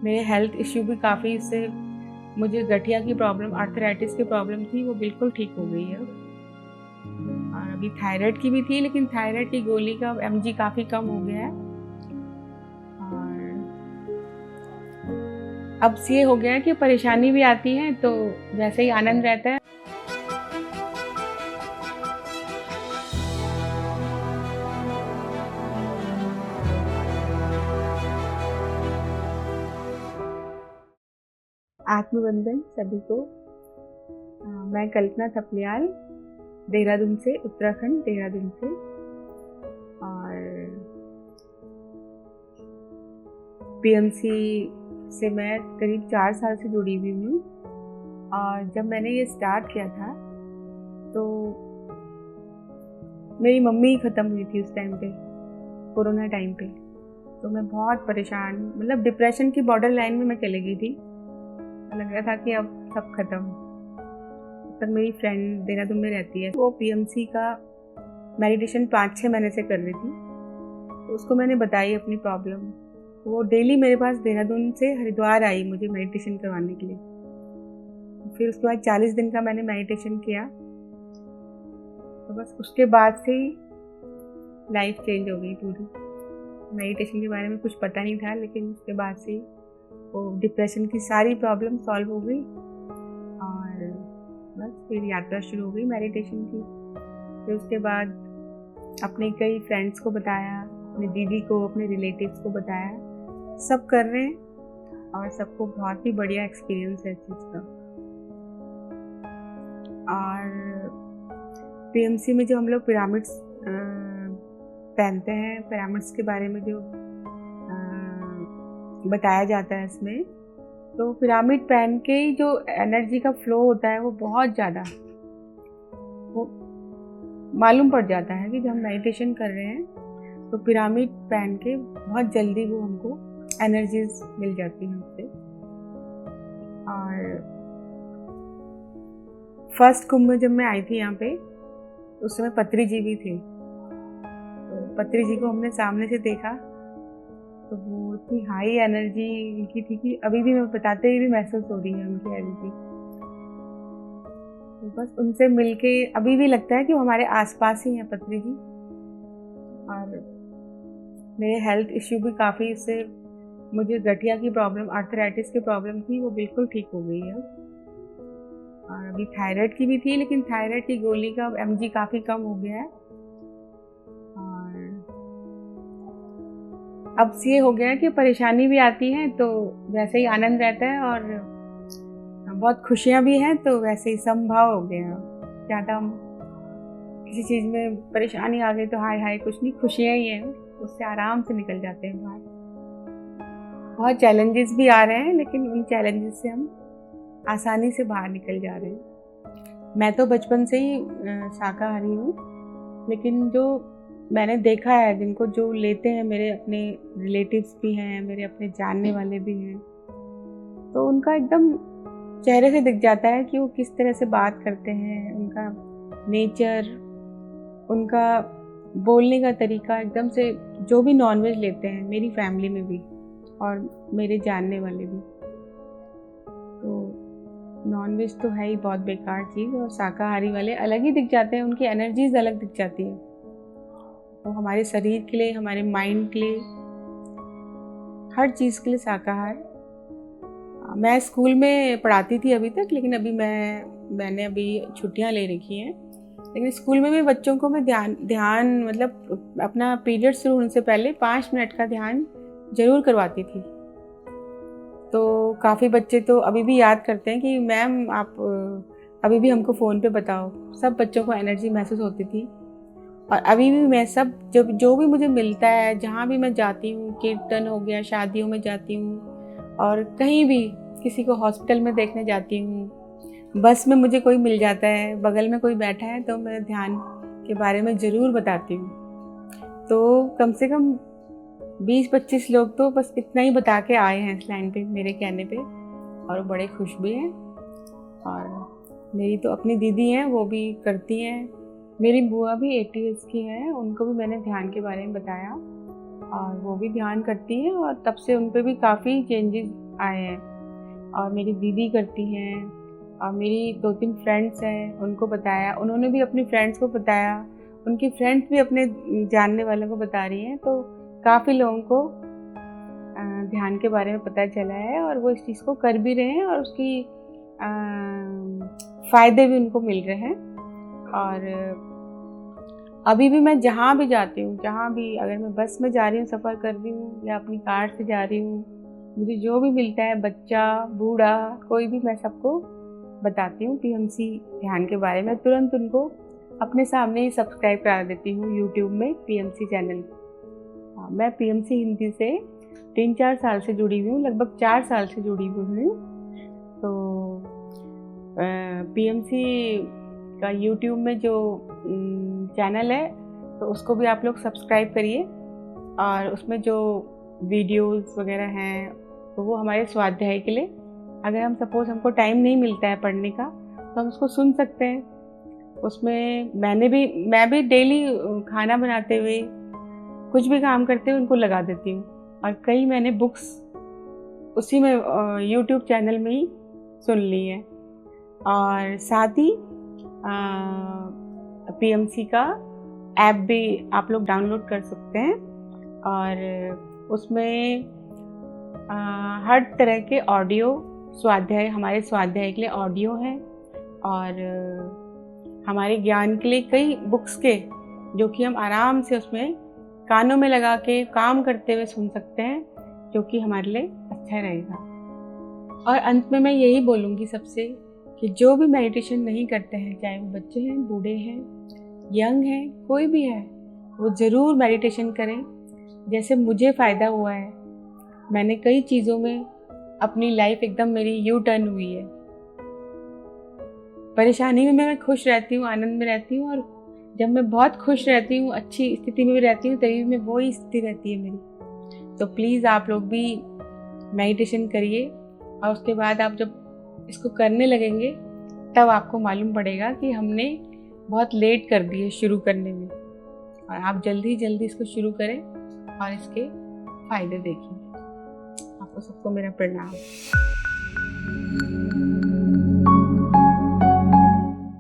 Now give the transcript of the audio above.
मेरे health issue भी काफ़ी इससे मुझे गठिया की प्रॉब्लम, आर्थराइटिस की प्रॉब्लम थी, वो बिल्कुल ठीक हो गई है। और अभी थायराइड की भी थी, लेकिन थायराइड की गोली का एमजी काफ़ी कम हो गया है। और अब से ये हो गया है कि परेशानी भी आती है तो वैसे ही आनंद रहता है। आत्मबंधन सभी को। मैं कल्पना थपलियाल, देहरादून से, उत्तराखंड, देहरादून से। और पीएमसी से मैं करीब 4 साल से जुड़ी हुई हूँ। और जब मैंने ये स्टार्ट किया था तो मेरी मम्मी ख़त्म हुई थी उस टाइम पे, कोरोना टाइम पे। तो मैं बहुत परेशान, मतलब डिप्रेशन की बॉर्डर लाइन में मैं चली गई थी। लग रहा था कि अब सब खत्म। तब मेरी फ्रेंड देहरादून में रहती है, वो पीएमसी का मेडिटेशन 5-6 महीने से कर रही थी। तो उसको मैंने बताई अपनी प्रॉब्लम। वो डेली मेरे पास देहरादून से हरिद्वार आई मुझे मेडिटेशन करवाने के लिए। फिर उसके बाद 40 दिन का मैंने मेडिटेशन किया। तो बस उसके बाद से ही लाइफ चेंज हो गई पूरी। मेडिटेशन के बारे में कुछ पता नहीं था, लेकिन उसके बाद से वो डिप्रेशन की सारी प्रॉब्लम सॉल्व हो गई। और बस फिर यात्रा शुरू हो गई मेडिटेशन की। फिर उसके बाद अपने कई फ्रेंड्स को बताया, अपनी दीदी को, अपने रिलेटिव्स को बताया। सब कर रहे हैं और सबको बहुत ही बढ़िया एक्सपीरियंस है इस चीज़ का। और पीएमसी में जो हम लोग पिरामिड्स पहनते हैं, पिरामिड्स के बारे में जो बताया जाता है इसमें, तो पिरामिड पहन के ही जो एनर्जी का फ्लो होता है वो बहुत ज़्यादा वो मालूम पड़ जाता है कि जब हम मेडिटेशन कर रहे हैं तो पिरामिड पहन के बहुत जल्दी वो हमको एनर्जीज मिल जाती हैं उससे। और फर्स्ट कुंभ में जब मैं आई थी यहाँ पे, उस समय पत्री जी भी थे। तो पत्री जी को हमने सामने से देखा तो वो इतनी हाई एनर्जी उनकी थी कि अभी भी मैं बताते हुए भी महसूस हो रही है उनकी एनर्जी। तो बस उनसे मिलके अभी भी लगता है कि वो हमारे आसपास ही हैं पत्री जी। और मेरे हेल्थ इश्यू भी काफ़ी इससे मुझे गठिया की प्रॉब्लम, आर्थराइटिस की प्रॉब्लम थी, वो बिल्कुल ठीक हो गई है। और अभी थायराइड की भी थी, लेकिन थायराइड की गोली का एमजी काफ़ी कम हो गया है। और अब से ये हो गया है कि परेशानी भी आती है तो वैसे ही आनंद रहता है। और बहुत खुशियाँ भी हैं तो वैसे ही समभाव हो गया। ज़्यादा हम किसी चीज़ में परेशानी आ गई तो हाय हाय कुछ नहीं, खुशियाँ ही हैं, उससे आराम से निकल जाते हैं बाहर। बहुत चैलेंजेस भी आ रहे हैं, लेकिन उन चैलेंजेस से हम आसानी से बाहर निकल जा रहे हैं। मैं तो बचपन से ही शाकाहारी हूँ, लेकिन जो मैंने देखा है, जिनको जो लेते हैं, मेरे अपने रिलेटिव्स भी हैं, मेरे अपने जानने वाले भी हैं, तो उनका एकदम चेहरे से दिख जाता है कि वो किस तरह से बात करते हैं। उनका नेचर, उनका बोलने का तरीका एकदम से, जो भी नॉनवेज लेते हैं मेरी फैमिली में भी और मेरे जानने वाले भी, तो नॉनवेज तो है ही बहुत बेकार चीज़। और शाकाहारी वाले अलग ही दिख जाते हैं, उनकी एनर्जीज अलग दिख जाती है। तो हमारे शरीर के लिए, हमारे माइंड के लिए, हर चीज़ के लिए शाकाहार। मैं स्कूल में पढ़ाती थी अभी तक, लेकिन अभी मैंने अभी छुट्टियां ले रखी हैं। लेकिन स्कूल में भी बच्चों को मैं ध्यान मतलब अपना पीरियड शुरू होने से पहले 5 मिनट का ध्यान ज़रूर करवाती थी। तो काफ़ी बच्चे तो अभी भी याद करते हैं कि मैम आप अभी भी हमको फ़ोन पे बताओ। सब बच्चों को एनर्जी महसूस होती थी। और अभी भी मैं सब जब जो भी मुझे मिलता है, जहाँ भी मैं जाती हूँ, कीर्तन हो गया, शादियों में जाती हूँ, और कहीं भी किसी को हॉस्पिटल में देखने जाती हूँ, बस में मुझे कोई मिल जाता है, बगल में कोई बैठा है, तो मैं ध्यान के बारे में ज़रूर बताती हूँ। तो कम से कम 20-25 लोग तो बस इतना ही बता के आए हैं इस लाइन पे मेरे कहने पे, और बड़े खुश भी हैं। और मेरी तो अपनी दीदी हैं, वो भी करती हैं। मेरी बुआ भी 80 ईयर्स की हैं, उनको भी मैंने ध्यान के बारे में बताया और वो भी ध्यान करती हैं। और तब से उन पे भी काफ़ी चेंजेस आए हैं। और मेरी दीदी करती हैं और मेरी 2-3 फ्रेंड्स हैं, उनको बताया, उन्होंने भी अपनी फ्रेंड्स को बताया, उनकी फ्रेंड्स भी अपने जानने वालों को बता रही हैं। तो काफ़ी लोगों को ध्यान के बारे में पता चला है और वो इस चीज़ को कर भी रहे हैं और उसकी फ़ायदे भी उनको मिल रहे हैं। और अभी भी मैं जहाँ भी जाती हूँ, जहाँ भी, अगर मैं बस में जा रही हूँ, सफ़र कर रही हूँ या अपनी कार से जा रही हूँ, मुझे जो भी मिलता है, बच्चा, बूढ़ा, कोई भी, मैं सबको बताती हूँ पीएमसी ध्यान के बारे में। तुरंत उनको अपने सामने ही सब्सक्राइब करा देती हूँ यूट्यूब में पीएमसी चैनल। मैं पीएमसी हिंदी से 3-4 साल से जुड़ी हुई हूँ, लगभग 4 साल से जुड़ी हुई हूँ। तो पीएमसी का यूट्यूब में जो चैनल है, तो उसको भी आप लोग सब्सक्राइब करिए। और उसमें जो वीडियोस वगैरह हैं, तो वो हमारे स्वाध्याय के लिए, अगर हम सपोज़ हमको टाइम नहीं मिलता है पढ़ने का, तो हम उसको सुन सकते हैं। उसमें मैं भी डेली खाना बनाते हुए, कुछ भी काम करते हुए उनको लगा देती हूँ। और कई मैंने बुक्स उसी में यूट्यूब चैनल में ही सुन ली है। और साथ ही पीएमसी का ऐप भी आप लोग डाउनलोड कर सकते हैं और उसमें हर तरह के ऑडियो स्वाध्याय, हमारे स्वाध्याय के लिए ऑडियो है और हमारे ज्ञान के लिए कई बुक्स के, जो कि हम आराम से उसमें कानों में लगा के काम करते हुए सुन सकते हैं, जो कि हमारे लिए अच्छा रहेगा। और अंत में मैं यही बोलूँगी सबसे कि जो भी मेडिटेशन नहीं करते हैं, चाहे वो बच्चे हैं, बूढ़े हैं, यंग हैं, कोई भी है, वो ज़रूर मेडिटेशन करें। जैसे मुझे फ़ायदा हुआ है, मैंने कई चीज़ों में अपनी लाइफ एकदम मेरी यू टर्न हुई है। परेशानी में मैं खुश रहती हूँ, आनंद में रहती हूँ, और जब मैं बहुत खुश रहती हूँ, अच्छी स्थिति में भी रहती हूँ, तभी में वही स्थिति रहती है मेरी। तो प्लीज़ आप लोग भी मेडिटेशन करिए और उसके बाद आप जब इसको करने लगेंगे, तब आपको मालूम पड़ेगा कि हमने बहुत लेट कर दिए शुरू करने में। और आप जल्दी जल्दी इसको शुरू करें और इसके फ़ायदे देखिए। आपको सबको मेरा प्रणाम।